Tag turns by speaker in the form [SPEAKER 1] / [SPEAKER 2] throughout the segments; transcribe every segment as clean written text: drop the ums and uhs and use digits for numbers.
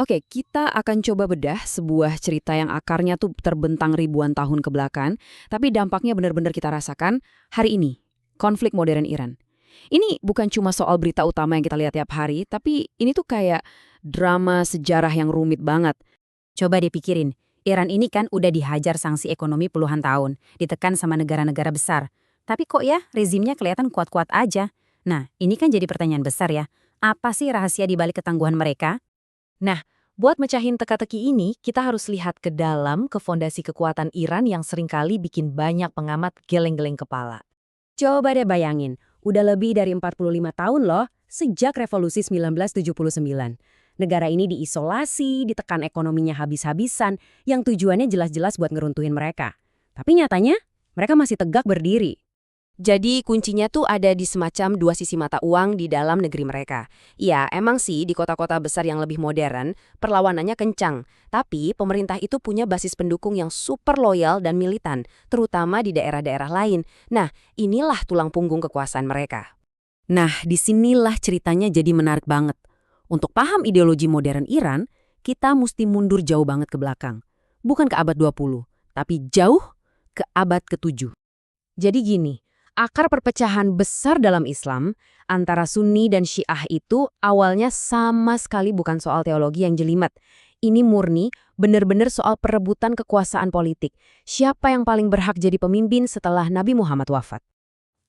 [SPEAKER 1] Oke, kita akan coba bedah sebuah cerita yang akarnya tuh terbentang ribuan tahun ke belakang, tapi dampaknya benar-benar kita rasakan hari ini, konflik modern Iran. Ini bukan cuma soal berita utama yang kita lihat tiap hari, tapi ini tuh kayak drama sejarah yang rumit banget.
[SPEAKER 2] Coba dipikirin, Iran ini kan udah dihajar sanksi ekonomi puluhan tahun, ditekan sama negara-negara besar. Tapi kok ya, rezimnya kelihatan kuat-kuat aja. Nah, ini kan jadi pertanyaan besar ya. Apa sih rahasia di balik ketangguhan mereka?
[SPEAKER 3] Nah, buat mecahin teka-teki ini, kita harus lihat ke dalam, ke fondasi kekuatan Iran yang seringkali bikin banyak pengamat geleng-geleng kepala.
[SPEAKER 2] Coba deh bayangin, udah lebih dari 45 tahun loh, sejak Revolusi 1979. Negara ini diisolasi, ditekan ekonominya habis-habisan, yang tujuannya jelas-jelas buat ngeruntuhin mereka. Tapi nyatanya, mereka masih tegak berdiri.
[SPEAKER 4] Jadi kuncinya tuh ada di semacam dua sisi mata uang di dalam negeri mereka. Ya, emang sih di kota-kota besar yang lebih modern, perlawanannya kencang. Tapi pemerintah itu punya basis pendukung yang super loyal dan militan, terutama di daerah-daerah lain. Nah, inilah tulang punggung kekuasaan mereka.
[SPEAKER 1] Nah, disinilah ceritanya jadi menarik banget. Untuk paham ideologi modern Iran, kita mesti mundur jauh banget ke belakang. Bukan ke abad 20, tapi jauh ke abad ke-7.
[SPEAKER 2] Jadi gini, akar perpecahan besar dalam Islam antara Sunni dan Syiah itu awalnya sama sekali bukan soal teologi yang jelimet. Ini murni, benar-benar soal perebutan kekuasaan politik. Siapa yang paling berhak jadi pemimpin setelah Nabi Muhammad wafat?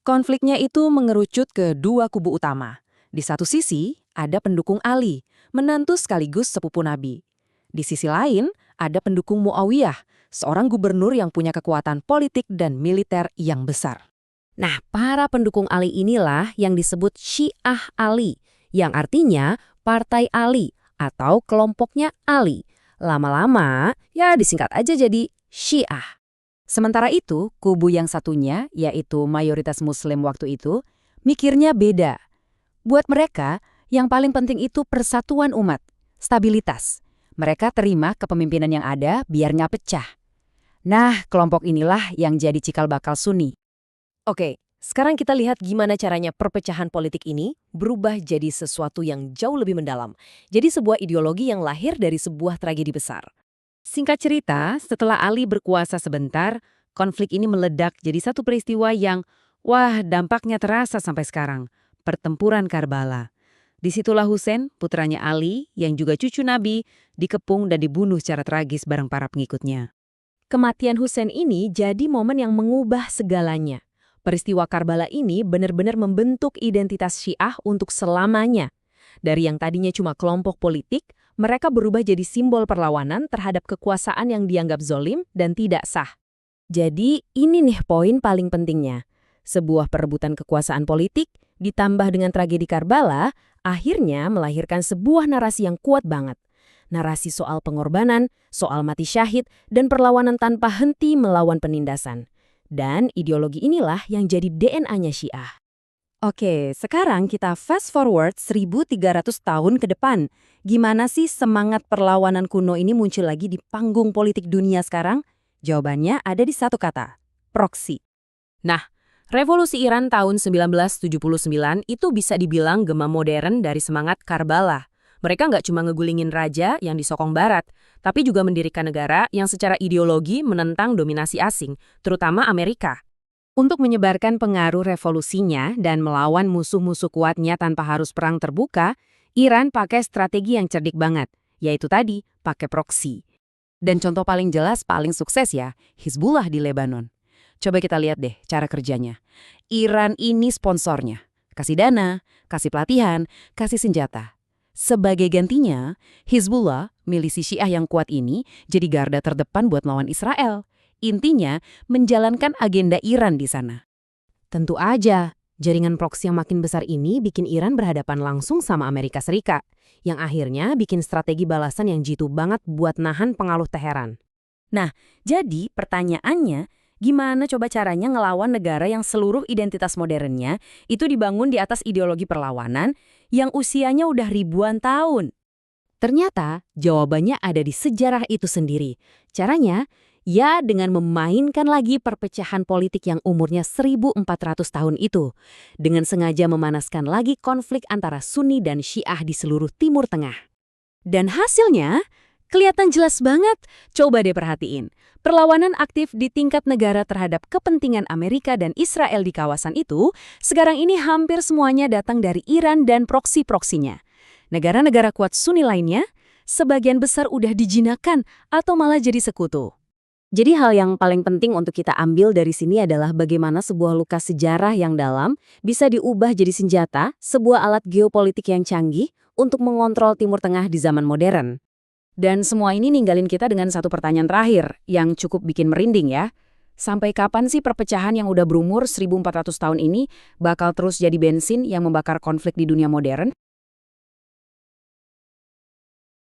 [SPEAKER 3] Konfliknya itu mengerucut ke dua kubu utama. Di satu sisi, ada pendukung Ali, menantu sekaligus sepupu Nabi. Di sisi lain, ada pendukung Muawiyah, seorang gubernur yang punya kekuatan politik dan militer yang besar.
[SPEAKER 2] Nah, para pendukung Ali inilah yang disebut Syiah Ali, yang artinya Partai Ali atau kelompoknya Ali. Lama-lama, ya disingkat aja jadi Syiah. Sementara itu, kubu yang satunya, yaitu mayoritas Muslim waktu itu, mikirnya beda. Buat mereka, yang paling penting itu persatuan umat, stabilitas. Mereka terima kepemimpinan yang ada biar nggak pecah. Nah, kelompok inilah yang jadi cikal bakal Sunni.
[SPEAKER 3] Oke, sekarang kita lihat gimana caranya perpecahan politik ini berubah jadi sesuatu yang jauh lebih mendalam. Jadi sebuah ideologi yang lahir dari sebuah tragedi besar.
[SPEAKER 2] Singkat cerita, setelah Ali berkuasa sebentar, konflik ini meledak jadi satu peristiwa yang, dampaknya terasa sampai sekarang. Pertempuran Karbala. Disitulah Husain, putranya Ali, yang juga cucu Nabi, dikepung dan dibunuh secara tragis bareng para pengikutnya. Kematian Husain ini jadi momen yang mengubah segalanya. Peristiwa Karbala ini benar-benar membentuk identitas Syiah untuk selamanya. Dari yang tadinya cuma kelompok politik, mereka berubah jadi simbol perlawanan terhadap kekuasaan yang dianggap zolim dan tidak sah. Jadi ini nih poin paling pentingnya. Sebuah perebutan kekuasaan politik ditambah dengan tragedi Karbala akhirnya melahirkan sebuah narasi yang kuat banget. Narasi soal pengorbanan, soal mati syahid, dan perlawanan tanpa henti melawan penindasan. Dan ideologi inilah yang jadi DNA-nya Syiah. Oke, sekarang kita fast forward 1300 tahun ke depan. Gimana sih semangat perlawanan kuno ini muncul lagi di panggung politik dunia sekarang? Jawabannya ada di satu kata, proksi. Nah, Revolusi Iran tahun 1979 itu bisa dibilang gema modern dari semangat Karbala. Mereka nggak cuma ngegulingin raja yang disokong barat, tapi juga mendirikan negara yang secara ideologi menentang dominasi asing, terutama Amerika. Untuk menyebarkan pengaruh revolusinya dan melawan musuh-musuh kuatnya tanpa harus perang terbuka, Iran pakai strategi yang cerdik banget, yaitu tadi pakai proksi. Dan contoh paling jelas, paling sukses ya, Hizbullah di Lebanon. Coba kita lihat deh cara kerjanya. Iran ini sponsornya. Kasih dana, kasih pelatihan, kasih senjata. Sebagai gantinya, Hizbullah, milisi Syiah yang kuat ini, jadi garda terdepan buat melawan Israel. Intinya, menjalankan agenda Iran di sana. Tentu aja, jaringan proksi yang makin besar ini bikin Iran berhadapan langsung sama Amerika Serikat, yang akhirnya bikin strategi balasan yang jitu banget buat nahan pengaruh Teheran. Nah, jadi pertanyaannya, gimana coba caranya ngelawan negara yang seluruh identitas modernnya itu dibangun di atas ideologi perlawanan yang usianya udah ribuan tahun? Ternyata jawabannya ada di sejarah itu sendiri. Caranya, ya dengan memainkan lagi perpecahan politik yang umurnya 1400 tahun itu. Dengan sengaja memanaskan lagi konflik antara Sunni dan Syiah di seluruh Timur Tengah.
[SPEAKER 1] Dan hasilnya kelihatan jelas banget. Coba deh perhatiin. Perlawanan aktif di tingkat negara terhadap kepentingan Amerika dan Israel di kawasan itu, sekarang ini hampir semuanya datang dari Iran dan proksi-proksinya. Negara-negara kuat Sunni lainnya, sebagian besar udah dijinakan atau malah jadi sekutu.
[SPEAKER 4] Jadi hal yang paling penting untuk kita ambil dari sini adalah bagaimana sebuah luka sejarah yang dalam bisa diubah jadi senjata, sebuah alat geopolitik yang canggih untuk mengontrol Timur Tengah di zaman modern.
[SPEAKER 1] Dan semua ini ninggalin kita dengan satu pertanyaan terakhir yang cukup bikin merinding ya. Sampai kapan sih perpecahan yang udah berumur 1400 tahun ini bakal terus jadi bensin yang membakar konflik di dunia modern?